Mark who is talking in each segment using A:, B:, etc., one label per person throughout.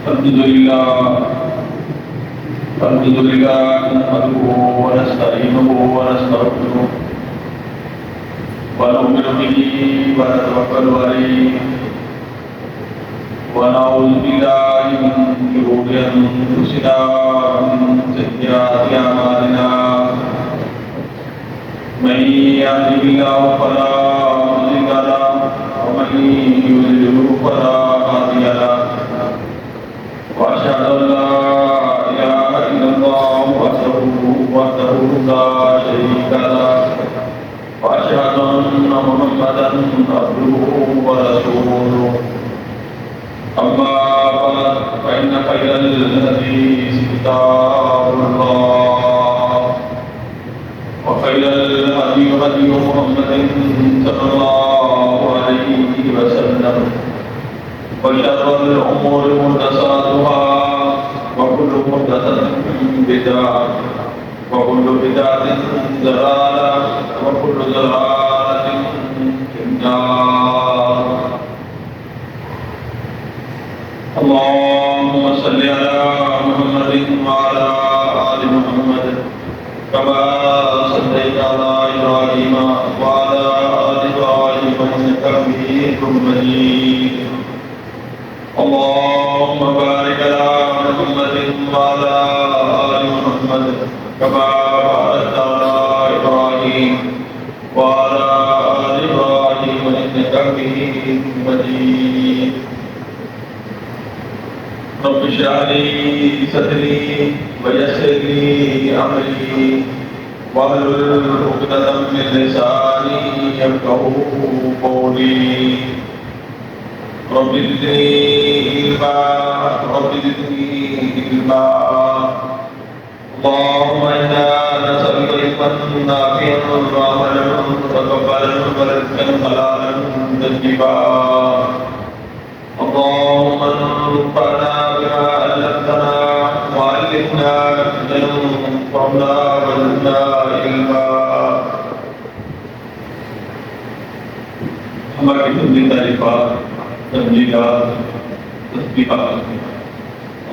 A: الحمد لله نحمده ونستعينه ونستغفره ونؤمن به ونتوكل عليه ونعوذ بالله من شرور انفسنا ومن سيئات اعمالنا من يهده الله فلا مضل له ومن يضلل فلا هادي له واشهد ان لا اله الا الله وحده لا شريك له واشهد ان محمدا عبده ورسوله اما بعد فان خير الحديث كتاب الله وخير الهدي هدي محمد صلى الله عليه وسلم وشر الامور محدثاتها وكل محدثة بدعة وكل بدعة ضلالة وكل ضلالة في النار. اللهم صل على محمد وعلى آل محمد كما صليت على إبراهيم وعلى آل إبراهيم إنك حميد مجيد. اللهم بارك على محمد وعلى آل محمد كما باركت على إبراهيم وعلى آل إبراهيم إنك حميد مجيد. رب اشرح لي صدري ويسر لي أمري واحلل عقدة من لساني يفقهوا قولي. رب زدني علما. اللهم انا نسألك علما نافعا وعملا متقبلا ورزقا حلالا طيبا. اللهم انفعنا بما علمتنا وعلمنا ينفعنا وزدنا علما. ہماری تمہیں تعریفات تمجیدات تسبیحات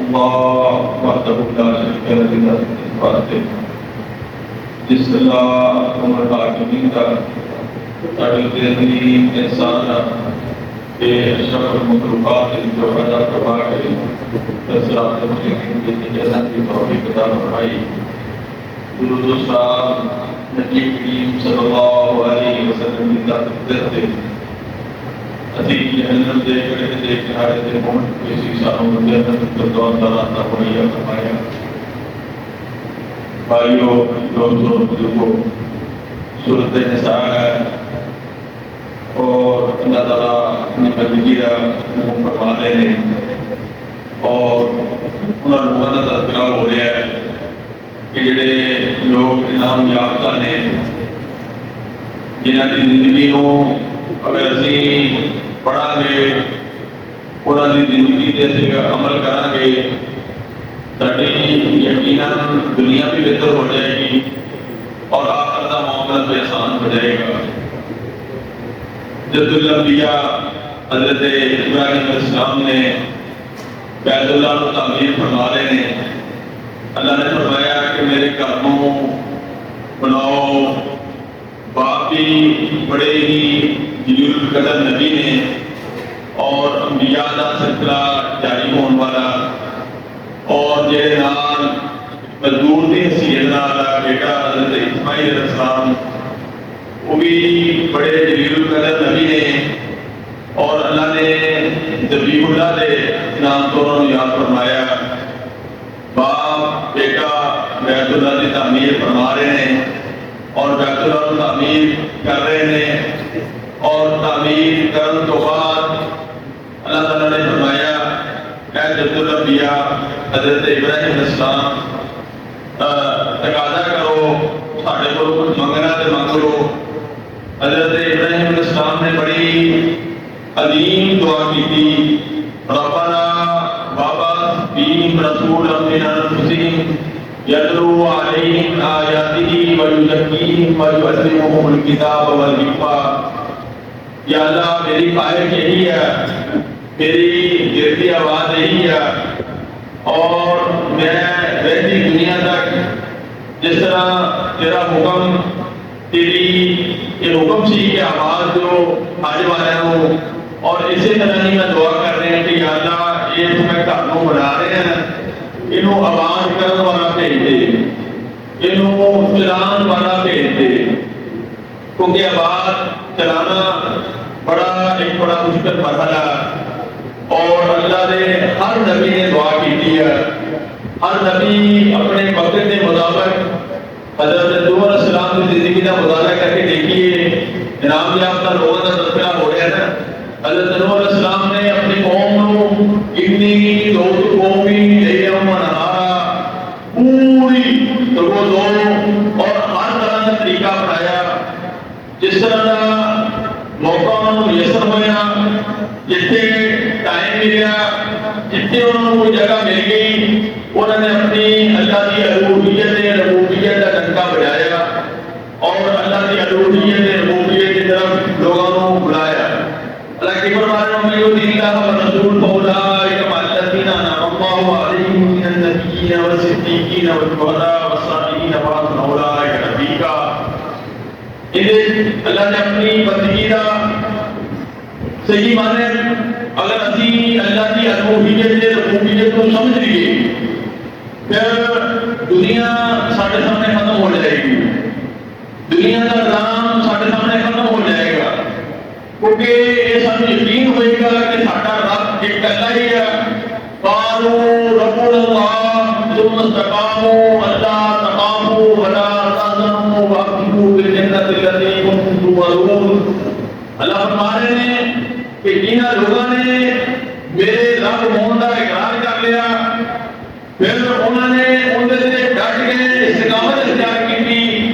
A: اللہ وحدہ لا شریک له واسطے جس اللہ عمر حاکمین کا ساڈے بہترین انسان کے اشرف المخلوقات جو پیدا فرما کے صراط المستقیم کی جنت کی توفیق عطا فرمائی. درود و سلام نبی کریم صلی اللہ علیہ وسلم کی ذات سے اسی جہنم دے کڑے دے کنارے دے پہنچ کے اسی ساروں میں جنت فردوس کا راستہ مہیا فرمایا. بھائیوں دوستوں بزرگوں صورت نساء ہے اور اللہ تعالیٰ اپنی بندگی کا حکم فرما رہے ہیں اور انہوں لوگوں کا تذکرہ ہو رہا ہے کہ جڑے لوگ انعام یافتہ نے جنہاں کی زندگی کو اگر اسی پڑھا گے انہوں کی زندگی سے عمل کریں گے ساری یقیناً دنیا بھی بہتر ہو جائے گی اور آخر کا معاملہ بھی آسان ہو جائے گا. جد الانبیاء حضرت ابراہیم علیہ السلام نے بیت اللہ کو تعمیر فرما رہے ہیں. اللہ نے فرمایا کہ میرے گھر کو بناؤ. باپ بھی بڑے ہی جلیل القدر نبی نے اور انبیاء کا سلسلہ جاری ہونے والا اور جہے نال مزدور کی حیثیت نال بیٹا حضرت اسماعیل علیہ السلام وہ بھی بڑے جلیل القدر نبی نے اور اللہ نے ذبیح اللہ کے نام تو انہوں نے یاد فرمایا. باپ بیٹا بیت اللہ کی تعمیر فرما رہے ہیں اور بیت اللہ کی تعمیر کر رہے ہیں اور تعمیر کرنے تو بعد اللہ تعالیٰ نے فرمایا اے جد الانبیاء حضرت ابراہیم علیہ السلام تقاضا کرو ساڈے کول کچھ منگنا تے منگ لو. حضرت ابراہیم علیہ السلام نے بڑی عظیم دعا کی تھی. ربنا وابعث فیہم رسولا من انفسہم یتلو علیہم آیاتہ ویزکیہم ویعلمہم الکتاب والحکمہ. یا اللہ میری خواہش یہی ہے میری گرتی آواز یہی ہے، اور میں رہتی دنیا تک جس طرح تیرا حکم، تیری یہ حکم سی کہ آواز جو آنے والے ہو، اور اسی طرح ہی میں دعا کر رہے ہیں کہ یا اللہ یہ تمہیں گھروں بنا رہے ہیں، انہوں آواز کرنے والا بھیج دے، انہوں چلان والا بھیج دے، کیونکہ آواز چلانا ایک بڑا مشکل مرحلہ، اور اللہ نے ہر نبی نے دعا کی ہے، ہر نبی اپنے وقت کے مطابق حضرت نوح علیہ السلام کی زندگی کا مطالعہ کر کے دیکھیے، انعام یافتہ لوگوں کا تذکرہ ہو رہا ہے نا۔ حضرت نوح علیہ السلام نے اپنی قوم کو اتنی دوست قومی لیلم و نہارا پوری تو وہ دو اور ہر طرح کا طریقہ اپنایا، جس طرح کا موقع میسر ہوا، جتنے ٹائم ملیا، جتنے انہوں نے کوئی جگہ مل گئی، انہوں نے اپنی اللہ کی الوہیت ربوبیت کا ڈنکا بجایا اور اللہ کی الوہیت ربوبیت کی طرف لوگوں کو بلایا۔ اللہ کی فرمایا میں یطیع اللہ والرسول فاولئک مع الذین انعم اللہ علیہم من النبیین والصدیقین والشہداء والصالحین وحسن اولئک رفیقا۔ اللہ نے اپنی بندگی کا صحیح مانے اگر اسی اللہ کی الوہیت ربوبیت کو سمجھ لیے، پھر دنیا سارے سامنے ختم ہو جائے گی، دنیا کا نظام سارے سامنے ختم ہو جائے گا، کیونکہ یہ سب یقین ہوئے گا کہ سارا رب ایک اللہ ہی ہے۔ قالوا ربنا اللہ ثم استقاموا الا تخافوا ولا تحزنوا وابشروا بالجنة التي كنتم توعدون۔ اللہ فرما رہے ہیں کہ انہاں لوگوں نے میرے رب ہون کا اقرار کر لیا، پھر انہوں نے اندر سے ڈٹ کے استقامت اختیار کی،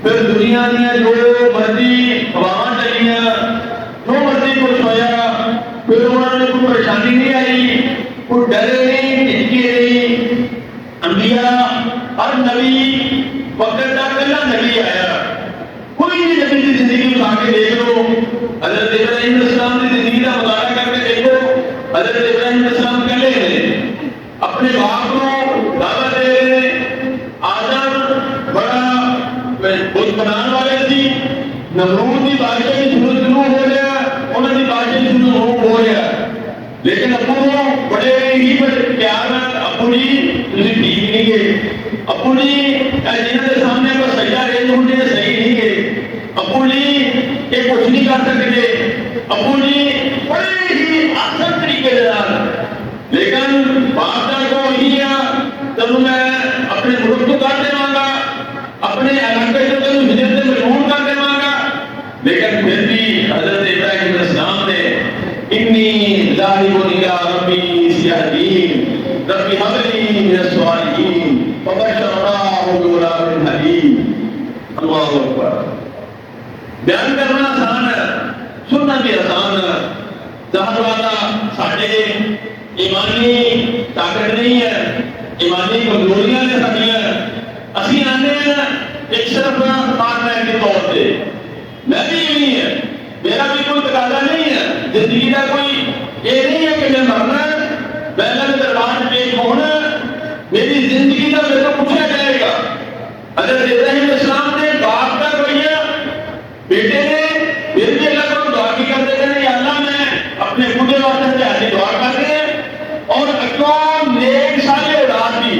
A: پھر دنیا دیا جو مرضی ہواواں چلیاں، جو مرضی کچھ ہویا، پھر انہوں نے کوئی پریشانی نہیں آئی، کوئی ڈرے نہیں، ہچکے نہیں۔ انبیاء ہر نبی وقت کا پہلا نبی آیا، کوئی بھی نبی کی زندگی اٹھا کے دیکھ لو، حضرت ابراہیم علیہ السلام کی زندگی کا مطالعہ کر کے دیکھو، حضرت ابراہیم علیہ السلام کہلے ہیں اپنے باپ کو دعوت دے رہے ہیں۔ آدم بڑا بت بنانے والے سی، نمرود کی بادشاہی شروع ہو گیا، انہوں کی بادشاہی شروع ہو گیا، لیکن ابو بڑے ہی پیار میں ابو جی تھی ٹھیک نہیں گئے، ابو جی جنہوں کے سامنے کو سجدہ ریز ہونے صحیح نہیں گئے، ابو جی یہ کچھ نہیں کر سکتے، ابو جی بڑے ہی آسان طریقے سے، لیکن بادشاہ کو یہی ہے چلو میں اپنے ملک کو کر دے گا، اپنے علاقے سے چلو ہجرت سے مجبور کر دے گا، لیکن پھر بھی حضرت ابراہیم علیہ السلام نے انی ذاہب الی ربی سیہدین ربی ھب لی من الصالحین فبشرناہ بغلام حلیم۔ اللہ اکبر۔ بیان کرنا آسان ہے، سننا بھی آسان ہے، ظاہر والا ساڑھے ایمانی طاقت نہیں ہے، ایمانی کمزوریاں نے سکیاں، اسی آنے ہیں ایک صرف پارٹنر کے طور پہ، میں بھی یہی ہے، میرا بھی کوئی تقاضا نہیں ہے، زندگی کا کوئی یہ نہیں ہے کہ میں مرنا ہے، میں اللہ کے دربار میں پیش ہونا، میری زندگی کا میرے کو پوچھا جائے گا۔ حضرت ابراہیم علیہ السلام نے باپ کا رویہ بیٹے نے پھر بھی اللہ کو دعا کی کرتے تھے، یا اللہ میں اپنے بوڑھے واسطے سے دعا کر رہے ہیں اور اقوام نیک صالح اولاد دی،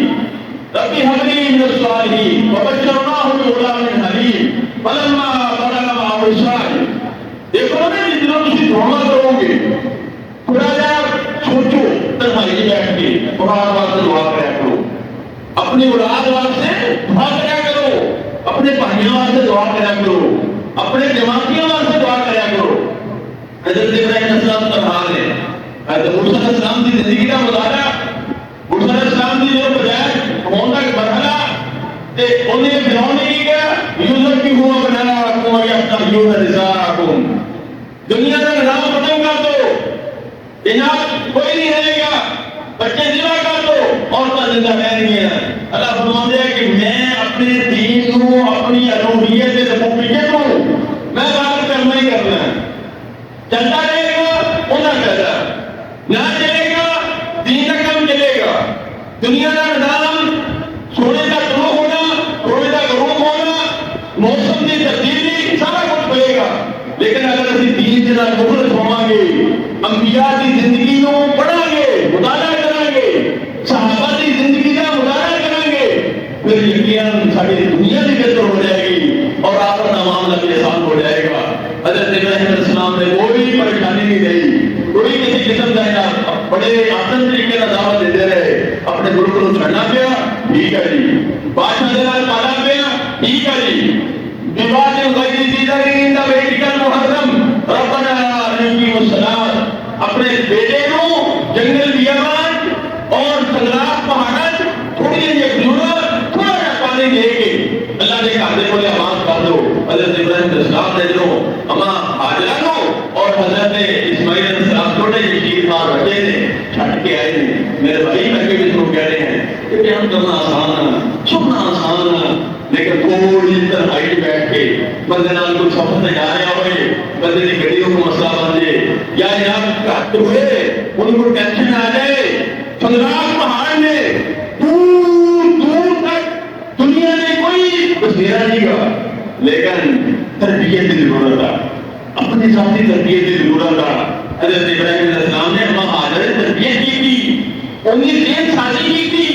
A: ربی ھب لی من الصالحین وبشرناہ بغلام حلیم فلما بلغ معہ السعی۔ دیکھو نا جتنا تسی دعا کرو گے، تھوڑا جا سوچو تنہائی بیٹھ کے قرآن واسطے دعا کریا کرو، اپنی اولاد واسطے دعا کریا کرو، اپنے بھائیوں واسطے دعا کریا کرو، اپنے جماعتیوں واسطے دعا کریا کرو۔ حضرت ابراہیم علیہ السلام کا حال ہے، حضرت موسیٰ علیہ السلام کی زندگی کا مطالعہ، موسیٰ علیہ السلام کی جو بجائے ہونا کا مرحلہ تے انہیں فرعون نے کیا یوسف کی ہوا بنایا کو یفتحون نساءکم، دنیا کا نظام ختم کر دو، جناب کوئی نہیں رہے گا، بچے ذبح کر دو، عورتیں زندہ رہنی ہیں۔ اللہ فرماتے ہیں کہ میں اپنے دین کو، اپنی الوہیت ربوبیت کو میں غالب کرنا ہی کرنا ہے، چلتا رہے گا انہیں کہتا دنیا کا نظام سونے کا طلوع ہونا، سونے کا غروب ہونا، موسم کی تبدیلی سارا کچھ ہوئے گا، لیکن اگر اسی دین کے نال مخلص ہوواں گے، انبیاء کی زندگی کو پڑھاں گے، مطالعہ کریں گے، صحابہ کی زندگی کا مطالعہ کریں گے، پھر یقیناً ساری دنیا بھی بہتر ہو جائے گی اور آخرت کا معاملہ بھی آسان ہو جائے گا۔ حضرت ابراہیم علیہ السلام نے کوئی پریشانی نہیں دی، کوئی کسی قسم کا بڑے آسان طریقے کا دعوت دیتے رہے، اپنے گرو کو چھڑنا پیا، ٹھیک ہے جی، بادشاہ دے نال پالا پیا، ٹھیک ہے جی، بواد غیر ذی زرعین بیتک المحرم ربنا علیکم السلام، اپنے بیٹے کو جنگل بیابان اور سنگلاخ پہاڑ تھوڑی جی ضرورت تھوڑا سا پانی دے کے اللہ نے کہا دے بولے آواز کر دو۔ حضرت ابراہیم علیہ السلام نے جو اما حاجرہ کو اور حضرت اسماعیل علیہ السلام چھوٹے شیر مار بچے نے چھٹ کے آئے ہیں، میرے بھائی بچے بھی کو کہہ رہے ہیں کہ بیان کرنا آسان ہے، سننا آسان ہے، لیکن تھوڑی تنہائی بیٹھ کے بندے نال کوئی سفر سے جا رہا ہوئے، بندے کی گڈیوں کو مسئلہ بن جائے یا جناب گھٹ ہوئے ان کو ٹینشن آ جائے، سنگلاخ پہاڑ میں دور دور تک دنیا میں کوئی بسیرا نہیں گا، لیکن تربیت کی ضرورت ہے، اپنی ذاتی تربیت کی ضرورت ہے۔ حضرت ابراہیم علیہ السلام نے اما حاجرہ تربیت کی تھی، انہیں دین سازی کی تھی،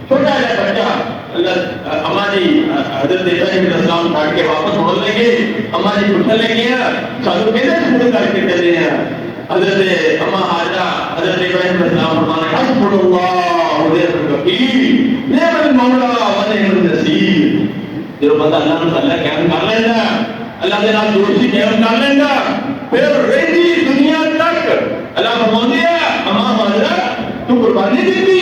A: چھوٹا سا بچہ اما جی حضرت ابراہیم علیہ السلام کاٹ کے واپس موڑ لیں گے، اما جی پوچھنے لگے ہیں سانو کہتے شروع کر کے چلے ہیں، حضرت اما حاجرہ حضرت ابراہیم علیہ السلام فرمانے حسبنا اللہ ونعم الوکیل نعم المولا ونعم النصیر۔ جو بندہ اللہ نے اللہ قائم کر لینا، اللہ کے نام دوستی قائم کر لینا، پھر رہی دنیا تک اللہ فرماتے ہیں اما حاجرہ تو قربانی دیتی،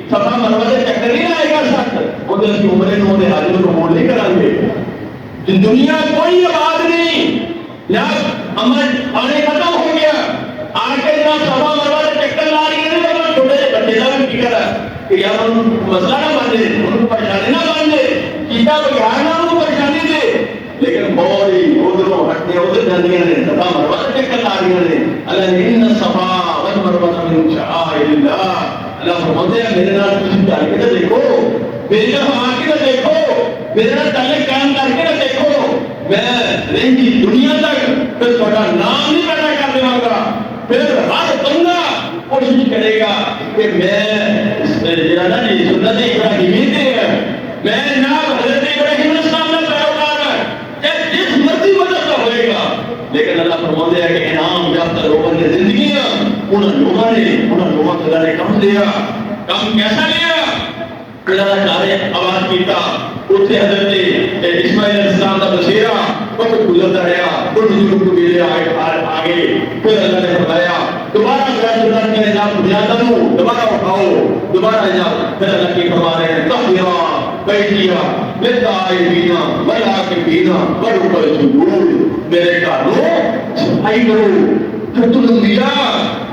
A: صفا مروہ سے چکر نہیں آئے گا ساتھ، وہ دل کی عمریں نو دے حاجروں کو موڑ نہیں کریں گے، دنیا کوئی آباد نہیں، جب امن آنے ختم ہو گیا آ کے جناب صفا مروہ سے چکر لا رہی ہے، تو چھوٹے سے بچے کا بھی فکر ہے کہ یار ان مسئلہ نہ باندھے، ان کو پریشانی نہ باندھے، چیتا بگاڑ نہ ان کو پریشانی دے، لیکن بوری ادھروں ہٹنے ادھر جاندیاں نے، صفا مروہ سے چکر لا رہی ہیں، اللہ نے ان صفا والمروہ من شعائر اللہ، اللہ فرماتے ہیں میرے نال تم چل کے دیکھو، میرے نال آ کے دیکھو، میرے نال تعلق قائم کر کے دیکھو، میں رہی دنیا تک پھر تھوڑا نام نہیں پیدا کر دوں گا، پھر ہر بندہ کوشش کرے گا کہ میں جڑا نا جی سنت ابراہیمی تے ہے، میں جناب حضرت ابراہیم علیہ السلام کا پیروکار ہے، جس مرضی وجہ سے ہوئے گا، لیکن اللہ فرماتے ہیں کہ انعام یافتہ لوگوں نے زندگیاں انہاں لوگوں سے اللہ نے کم دیا، کم کیسا لیا؟ اللہ نے چارے آواز کیتا، اتنے حضرت اسماعیل علیہ السلام کا بسیرا وقت گزرتا رہا، کچھ ضرور کو ملے آگے، پھر اللہ نے فرمایا دوبارہ سنت کے نظام بنیادہ دوبارہ اٹھاؤ، دوبارہ نظام، پھر اللہ کی فرما رہے ہیں طہرا بیتیا للطائفین والعاکفین والرکع السجود، میرے گھروں صفائی کرو، پھر تم انبیاء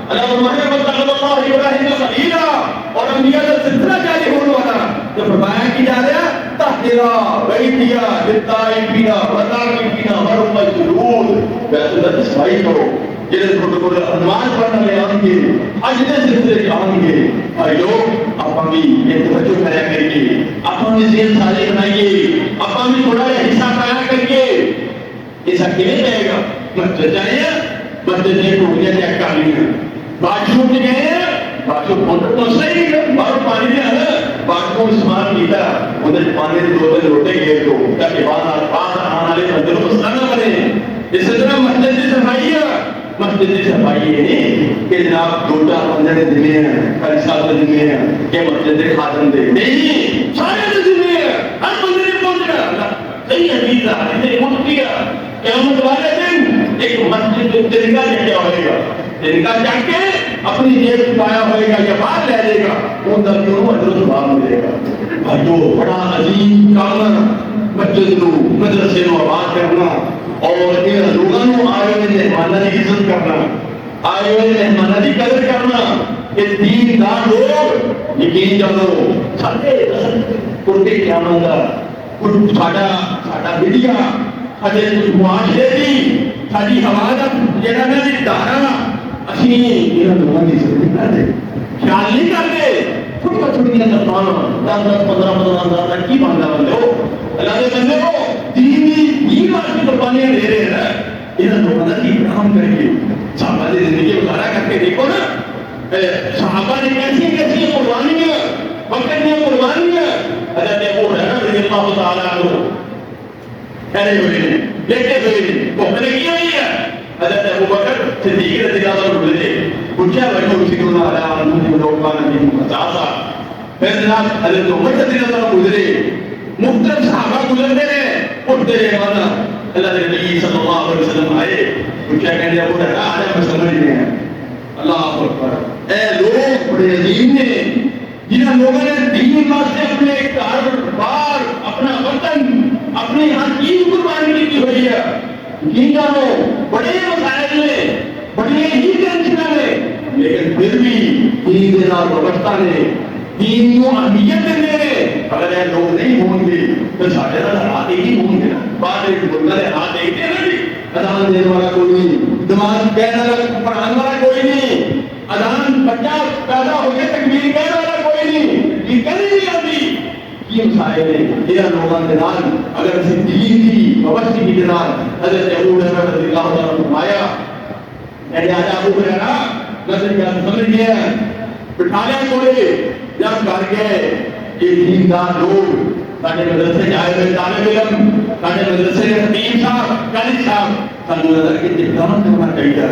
A: اللہ فرمایا واتخذ اللہ ابراہیم خلیلا، اور انبیاء کا سلسلہ جاری ہونے والا، تو فرمایا کی جا رہا طہرا بیتیا للطائفین والعاکفین والرکع السجود، بیت اللہ صفائی کرو، جنہیں پروٹوکول انوار پڑھنا لے آن گے، اجنے سلسلے آن گے، بھائیو آپ بھی یہ توجہ کریا کریے، آپ بھی ذہن سازی بنائیے، آپ بھی تھوڑا یہ حصہ پایا کریے، حصہ کیلے جائے گا؟ مسجد جائے مسجد نے ٹوٹیاں چیک کر لی ہیں، باتھ روم گئے ہیں، باتھ روم موٹر تو صحیح نہیں ہے، باہر پانی نہیں آیا، باتھ روم استعمال کیتا، ادھر پانی دو دن روٹے گئے تو تاکہ باہر آنے والے بندے کو مسئلہ نہ بنے۔ اس طرح مسجد کی صفائی ہے، مسجد کی صفائی یہ نہیں کہ جناب دو چار بندے نے دنے ہیں، کئی سال نے دنے ہیں کہ مسجد کے خادم دے، نہیں، سارے نے دنے ہیں، ہر بندے نے پہنچنا، صحیح حدیث ہے، حدیث قدسی ہے، قیامت والے دن ایک مسجد کو تنکا جھٹیا ہوئے گا، تنکا جھٹ کے اپنی جیب چھپایا ہوئے گا یا باہر لے لے گا، ان درمیوں اجر و ثواب ملے گا۔ بھائیو بڑا عظیم کام ہے مسجد نو مدرسے نو آباد کرنا، اور ان لوگوں نو آئے ہوئے مہمانوں کی عزت کرنا، آئے ہوئے مہمانوں کی قدر کرنا، کہ دیندار لوگ یقین جانو سارے قربے قیامت دا کچھ ساڈا میڈیا سارے کچھ معاشرے کی ساری ہوا کا جڑا نا جی دھارا اسی انہاں لوگوں کی عزت نہیں کرتے، خیال نہیں کرتے، خود
B: چھوٹیاں تنخواہ 10-10 15-15 ہزار کی بننا بندے ہو اللہ کے بندے ہو دین واسطے قربانیاں دے رہے ہیں نا انہاں لوگوں کا احترام کریے صحابہ کی زندگی گزارا کر کے دیکھو نا صحابہ نے کیسی قربانیاں بکریاں قربانیاں حضرت ابو ہریرہ رضی اللہ تعالیٰ عنہ کھڑے ہوئے ہیں لیٹے ہوئے ہیں بھوک لگی ہوئی ہے حضرت ابو بکر صدیق رضی اللہ عنہ بولے پوچھا بھائی مسلمون علی انفسہم لو کان بہم خصاصہ پھر جناب حضرت عمر رضی اللہ عنہ گزرے مختلف صحابہ گزرتے رہے اٹھتے رہے مانا اللہ کے نبی صلی اللہ علیہ وسلم آئے پوچھا کہنے ابو ہریرہ آج ہم سمجھ رہے ہیں اللہ اکبر اے لوگ بڑے عظیم نے جنہاں لوگوں نے دین واسطے اپنے کاروبار اپنا وطن اپنے یہاں کی قربانی کی ہوئی ہے یقین جانو بڑے مسائل نے بڑے ہی ٹینشن نے لیکن پھر بھی دین کے ساتھ وابستہ نے دین کو اہمیت دینے نے اگر یہ لوگ نہیں ہوں گے تو سارے حالات ہی ہوں گے بعد ایک بندہ نے ہاتھ دیکھتے ہیں نا اذان دینے والا کوئی نہیں نماز کہنے والا پڑھانے والا کوئی نہیں اذان بچہ پیدا ہو گیا تکبیر کہنے والا کوئی نہیں یہ کہیں نہیں آتی یہ مسائل ہے یہ لوگوں کے نال اگر اسی دین کی وابستگی کے نال حضرت ابو ہریرہ رضی اللہ عنہ فرمایا میں نے آج ابو ہریرہ نظر کیا سمجھ گیا بٹھا لیا کولے جب گھر گئے یہ دیندار لوگ ساڈے مدرسے جائے ہوئے طالب علم ساڈے مدرسے کے خطیب صاحب قاری صاحب سانو نظر کے احترام کرنا چاہیے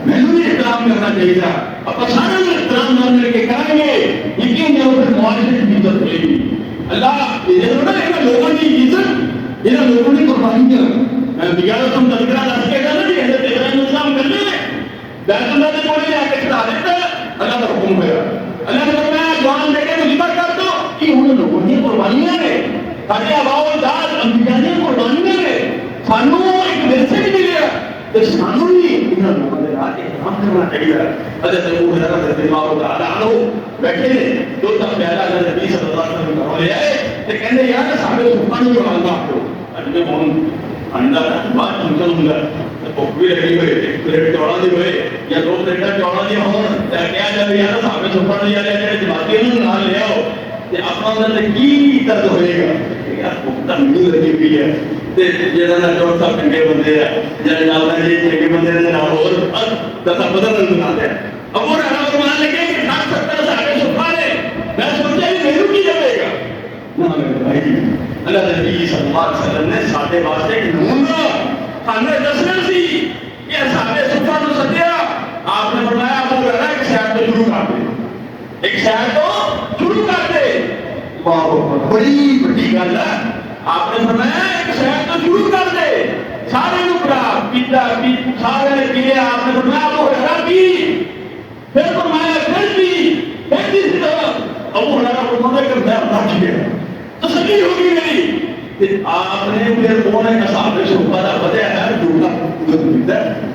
B: میں بھی احترام کرنا چاہیے اب سارے احترام نہ مل کے کریں گے یقین جو پھر معاشرے کی عزت ملے گی اللہ یہ نا ان لوگوں کی عزت ان لوگوں کی قربانیاں بگاڑ تم تذکرہ دس کے گا نا کہ حضرت ابراہیم السلام کر لے بیت اللہ کے بولے جا کے چڑھا دیتا اللہ کا حکم ہوا اللہ نے فرمایا جوان بیٹے کو ذبح کر دو کہ ان لوگوں کی قربانیاں نے سارے آباء و اجداد انبیاء کی قربانیاں نے سانو ایک ورثہ بھی ملیا تو سانو بھی ان لوگوں کے رات احترام کرنا چاہیے حضرت ابو ہریرہ رضی اللہ تعالیٰ عنہ بیٹھے نے دو تا پیارا نبی صلی اللہ علیہ وسلم کو لے آئے تے کہندے یار صاحب سبحان اللہ اللہ کو اج میں کون اندر بات سمجھوں گا تو بھی لگی ہوئے ایک پلیٹ چوڑا دی ہوئے یا دو پلیٹاں چوڑا دی ہون تے کیا جائے یار صاحب سبحان اللہ علیہ جماعتی نوں نال لے آؤ تے اپنا اندر کی درد ہوئے گا یار بہت نیند لگی ہوئی ہے تے جڑا نہ جو صاحب چنگے بندے ہیں جڑے نال جی چنگے بندے نے نال اور دتا بدل نہیں آتے ابو ہریرہ فرمان لگے کہ 60-70 صحابہ سبحان میں سوچا یہ میرے کی جائے گا نہ میرے بھائی اللہ نبی صلی اللہ علیہ وسلم نے ساڈے واسطے ایک نمونہ ہمیں دسنا سی کہ صحابہ سبحان کو سدیا آپ نے فرمایا ابو ہریرہ ایک شہر تو شروع کر دے ایک شہر تو شروع کر دے واہ بڑی بڑی گل ہے آپ نے فرمایا ایک شہر تو شروع کر دے سارے نکڑا پیتا سارے نے پیے آپ نے فرمایا ابو ہریرہ کی پھر فرمایا پھر بھی ابو ہریرہ فرمایا کہ میں بچ گیا تسلی ہوگی میری آپ نے پھر انہوں نے صحابہ سے بڑا بتایا ہے جو کا گزرتا ہے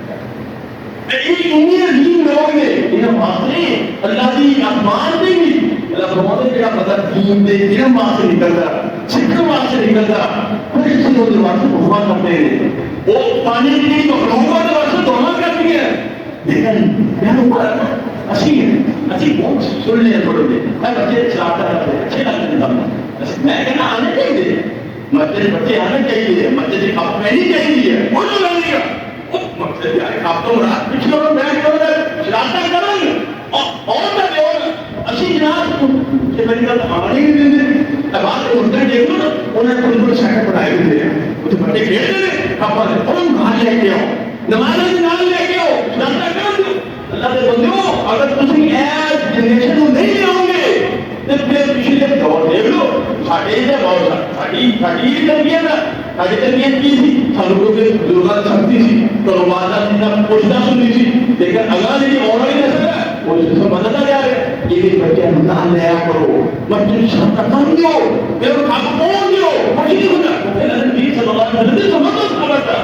B: ایک عظیم لوگ نے انہیں واسطے اللہ کی آسمان دے گی اللہ فرماتے ہیں کہ پتہ دین دے علم واسطے نکلتا سکھن واسطے نکلتا پھر اس سے وہ واسطے دعا کرتے ہیں وہ پانی کی مخلوقات واسطے دعا کرتی ہے لیکن کیا ہوگا اسی بہت سن لیں تھوڑے دیر میں بچے چلاتا رہتے اچھے لگتے ہیں میں کہنا آنے چاہیے مسجد بچے آنے چاہیے مسجد آپ میں نہیں چاہیے وہ جو لگے گا مقصد ہے آپ تو رات پچھلے اور بیٹھ کر شرارتیں کریں اور میں اور اسی جناب کہ میری گل آنے ہی نہیں دیں بات اردو دیکھ لو انہیں تھوڑے سیکنڈ پڑھائے ہوئے ہیں وہ تو بچے کھیلتے ہیں آپ اور نماز لے کے آؤ نماز لے کے آؤ شرارتیں کر دو اللہ کے بندوں اگر تم ایس جنریشن کو نہیں آؤ گے تو پھر پچھلے دور دیکھ لو ساڑھے سے بہت ساڑھی تربیت ہے ساڑھی تربیت کی تھی سانوں کو بزرگاں سکتی تھی کروبارہ سیدھا پوچھنا سنتی تھی لیکن اگلا جی اور والی نسل ہے وہ اس سے بدلتا جا رہا ہے یہ بھی بچے نام لیا کرو مسجد شرط کر دیو پھر آپ کون دیو کچھ نہیں ہوتا پھر نبی صلی اللہ علیہ وسلم سمجھو خبر تھا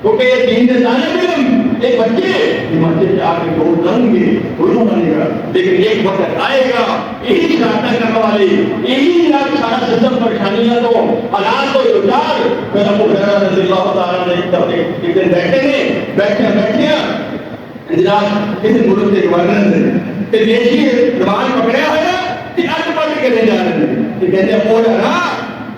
B: کیونکہ یہ دین کے طالب علم ایک بچے مسجد سے آ کے دور کریں گے علوم بنے گا لیکن ایک وقت آئے گا یہی شرارتیں کرنے والے یہی سارا سسٹم پریشانیاں تو حالات کو اجار پھر ابو ہریرہ رضی اللہ تعالیٰ نے ایک دن بیٹھے جناب کسی ملک کے گورنر نے کہ دیکھیے زبان پکڑیا ہوا کہ اج پڑھ کے یہ کہتے ہیں وہ نا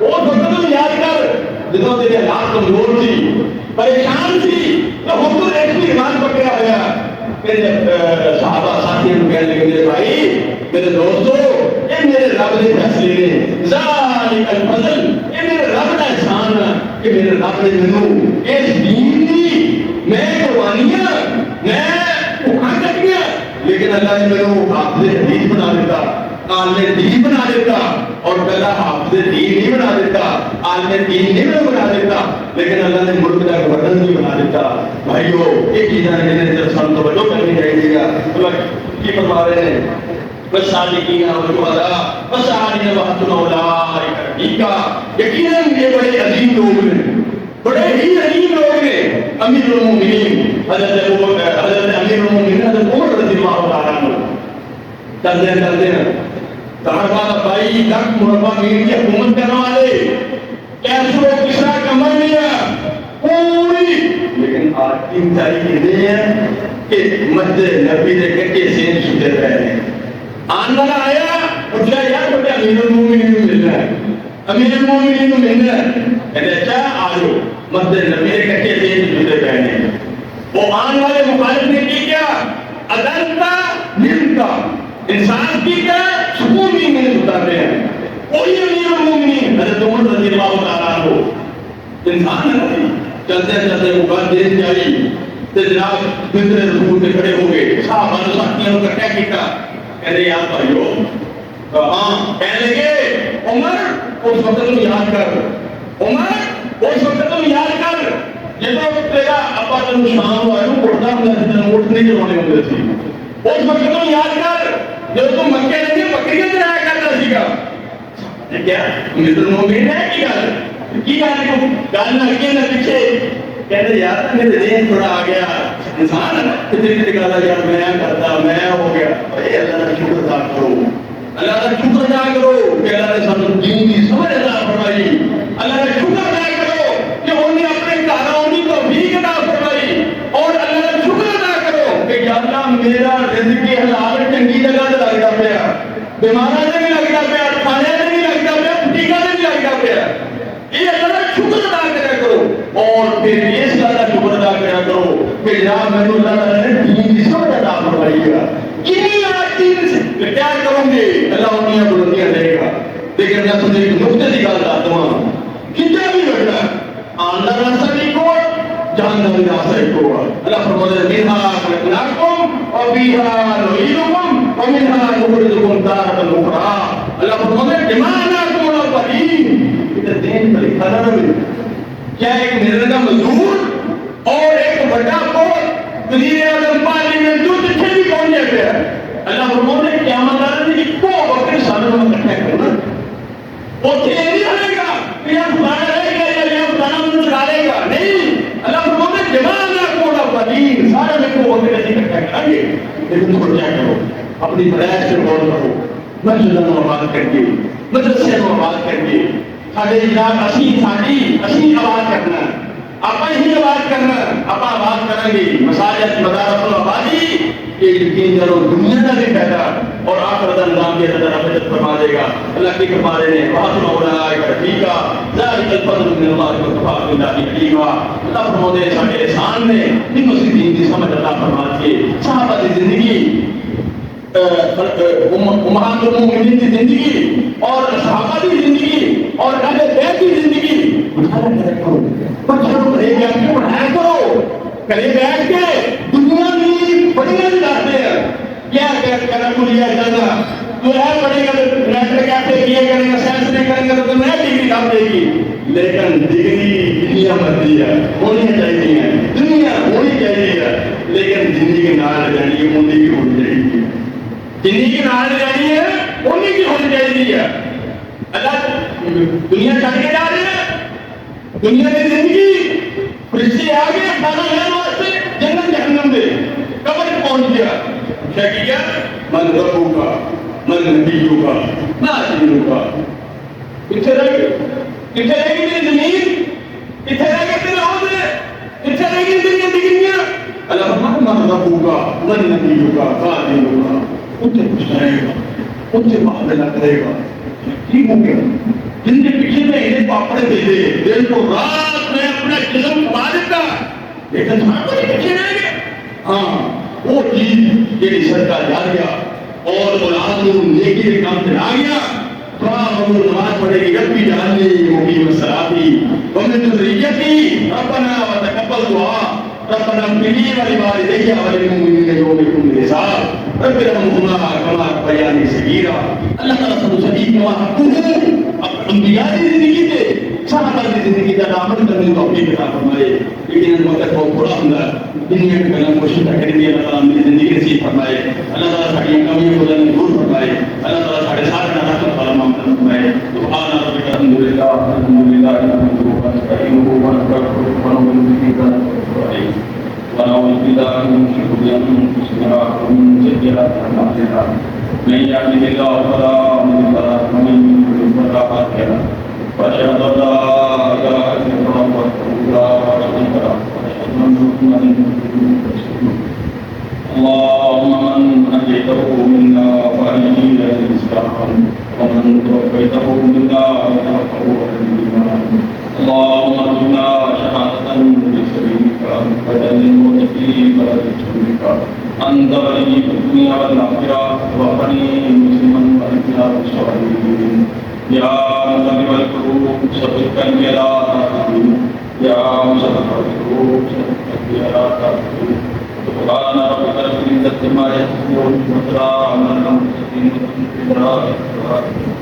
B: وہ تو یاد کر جدوں تیرے حالات کمزور سی پریشان سی تو ہم تو ایک بھی ایمان پکڑا ہوا میرے صحابہ ساتھیوں کو کہنے لگے میرے بھائی میرے دوستو یہ میرے رب نے فیصلے نے ذالک الفضل یہ میرے رب کا احسان ہے کہ میرے رب نے مینوں اس دین دی میں قربانیاں میں بھوکاں کٹیاں لیکن اللہ نے مینوں حافظ حدیث بنا دیتا عالم دین بنا دیتا اور کلا حافظ دین نہیں بنا دیتا عالم دین نہیں بنا دیتا لیکن اللہ نے ملک کا گورنر بھی بنا دیتا بھائیو ایک چیز ہے جنہیں جب سن توجہ کرنی چاہیے گا اللہ کی فرما رہے ہیں والصادقین والشہداء والصالحین وحسن اولئک رفیقا یقیناً یہ بڑے عظیم لوگ ہیں بڑے ہی عظیم لوگ ہیں امیر المومنین حضرت امیر المومنین حضرت عمر رضی اللہ تعالیٰ عنہ چلتے ہیں صحابہ بھائی لکھ مربع میل کی حکومت کرنے والے کیسو کسرا کمر لیا پوری لیکن آج کی انتہائی یہ ہے کہ مسجد نبی دے کٹے سین چھوٹے رہے ہیں آن والا آیا پوچھا یار بیٹا امیر المومنین کو ملنا ہے امیر المومنین کو ملنا ہے کہتے اچھا آ جاؤ مسجد نبی دے کٹے سین چھوٹے رہے ہیں وہ آن والے مخالف نے کی کیا عدالتا نمتا انسان کی کیا سکون بھی نہیں اتارتے ہیں کوئی امیر المومنین حضرت عمر رضی اللہ تعالیٰ عنہ انسان ہے چلتے چلتے وہ بات دین جائی تو جناب مندر رسول پہ کھڑے ہو گئے صحابہ نے ساتھیوں کو کیا کیتا کہتے یار بھائیو ہاں کہنے لگے عمر اس وقت تم یاد کر عمر اس وقت تم یاد کر یہ تو تیرا ابا تم شام ہوا ہے وہ اٹھتا ہوں جب اٹھ نہیں جوانے ہوتے تھی اس وقت تم یاد کر جو تم مکے لگے بکریاں چرایا کرتا سی گا کیا امیر المومنین ہے کی گل نہ اگے نہ پیچھے کہتے یار میرے ذہن تھوڑا آ گیا انسان ہے نا کتنی نکالا یار میں کرتا میں ہو گیا اے اللہ کا شکر ادا کرو اللہ کا شکر ادا کرو کہ اللہ نے سانو دین کی سمجھ عطا فرمائی اللہ کا شکر ادا کرو کہ انہوں نے اپنے کاروں کی توفیق عطا فرمائی اور اللہ کا شکر ادا کرو کہ یا اللہ میرا زندگی حلال چنگی جگہ تے لگدا پیا بیماراں تے نہیں لگدا پیا کھانے تے نہیں لگدا پیا ٹھیکا تے نہیں لگدا پیا یہ اللہ کا شکر ادا کریا کرو اور پھر اس گل کا شکر ادا کریا کرو کہ جناب میں اللہ تعالی نے دین کی سمجھ عطا فرمائی ہے کتنی آج دین سے کیا کروں گے اللہ انہیں بلندیاں دے گا لیکن میں تمہیں ایک نقطے کی گل کرتا ہوں کتنا بھی بڑھنا آندہ راستہ نہیں کو جہاں بھی راستہ ہی کو اللہ فرماتے ہیں منہا خلقناکم وفیہا نعیدکم ومنہا نخرجکم تارۃ اخری اللہ فرماتے ہیں جمعناکم الاولین دین پر کھڑا رہے کیا ایک مرنے کا مزدور اور ایک بڑا پوت وزیر اعظم پارلیمنٹ جو جتنے بھی پہنچ جاتے ہیں اللہ فرماتے ہیں قیامت آنے کی کو وقت سالوں میں اکٹھا کرنا اتنے یہ نہیں رہے گا کہ یہ خدایا رہے گا یا یہ خدانا مجھے چلے گا نہیں اللہ فرماتے ہیں جمعناکم الاولین سارے میں کو وقت اکٹھا کریں گے لیکن تم کیا کرو اپنی برائت سے غور کرو مسجد میں آباد کر کے مدرسے میں آباد کر کے ساڑھے جناب اسی آباد کرنا آپ ہی آباد کرنا آپ آباد کریں گے مساجد مدارس الآبادی یہ یقین کرو دنیا کا بھی پیدا اور آخرت نظام کے اندر حفظت فرما دے گا اللہ کی فرما دے نے واسم اولئک رفیقا ذالک الفضل من اللہ وکفا باللہ حلیما اللہ فرما دے سارے احسان نے ان مسلمین کی سمجھ عطا فرما کے صحابہ کی زندگی امہات المومنین کی زندگی اور صحابہ کی زندگی اور اہل بیت کی زندگی مطالعہ کرو بچوں رہ گیا کیوں پڑھایا کرو کرے بیٹھ کے دنیا کی بڑھیا جاتے ہیں کیا کرنا کلیا جانا تو ہے پڑھے گا نیٹ کیسے کیے کریں گا سائنس نہیں کریں گا تو تمہیں ڈگری لگ دے گی لیکن ڈگری دنیا مرضی ہے ہونی چاہیے دنیا ہونی چاہیے لیکن زندگی نال جانی ہے زندگی ہونی چاہیے زندگی نال جانی ہے ہونی کی ہونی چاہیے اللہ دنیا چھڑ کے جا رہے ہیں دنیا کی زندگی فرشتے آگے کھانا لینے واسطے جنت جہنم دے قبر پہنچ گیا کیا کیا من ربو کا من نبیو کا ما دینو کا کتنے رہ گئی تیری زمین کتنے رہ گئی تیرے عہدے کتنے رہ گئی تیری ڈگریاں اللہ فرماتا من ربو کا من نبیو کا ما دینو کا اتنے کچھ رہے گا اتنے معاملہ کرے گا ٹھیک ہو گیا جن کے پیچھے میں انہیں پاپڑے دے دے دل کو رات میں اپنا جسم کما دیتا لیکن تمہارا کوئی پیچھے رہ گیا ہاں وہ چیز یہ سر کا جا گیا اور ملازم نیکی کے کام سے آ گیا ہم نماز پڑھے گی جب بھی جاننے ہوگی مسراتی ومن ذریتی ربنا وتقبل دعا ربنا اغفر لي ولوالدي وللمؤمنين يوم يقوم الحساب رب ارحمهما كما ربياني صغيرا اللہ تعالیٰ سب شدید کما حقوق انبیاء کی زندگی سے صحابہ کی زندگی کا عمل کرنے کو توفیق عطا فرمائے لیکن ان وقت بہت تھوڑا ہوگا دنیا کے کلام کو شکر کرنے کی اللہ تعالیٰ میری زندگی نصیب فرمائے اللہ تعالیٰ ساری کمیوں کو دور فرمائے اللہ تعالیٰ سارے ساتھ کا رحمت والا معاملہ فرمائے سبحان ربک الحمدللہ الحمدللہ ونستعینہ ونستغفرہ ونؤمن به ونعوذ بالله من شرور انفسنا ومن سيئات اعمالنا من يهده الله فلا مضل له ومن يضلل فلا هادي له واشهد ان لا اله الا الله وحده لا شريك له واشهد ان محمدا عبده ورسوله اللهم من هديته منا فهديه الى الاسلام ومن توفيته منا فتوفه على الايمان اللهم ارزقنا شهادة بسبيلك بدل الموت في بلد رسولك انت ولي في الدنيا والاخرة توفني مسلما والحقنا بالصالحين يا مقلب القلوب ثبت قلبي على طاعتك يا مصرف القلوب ثبت قلبي على طاعتك سبحان ربك رب العزة عما يصفون وسلام على المرسلين والحمد لله رب العالمين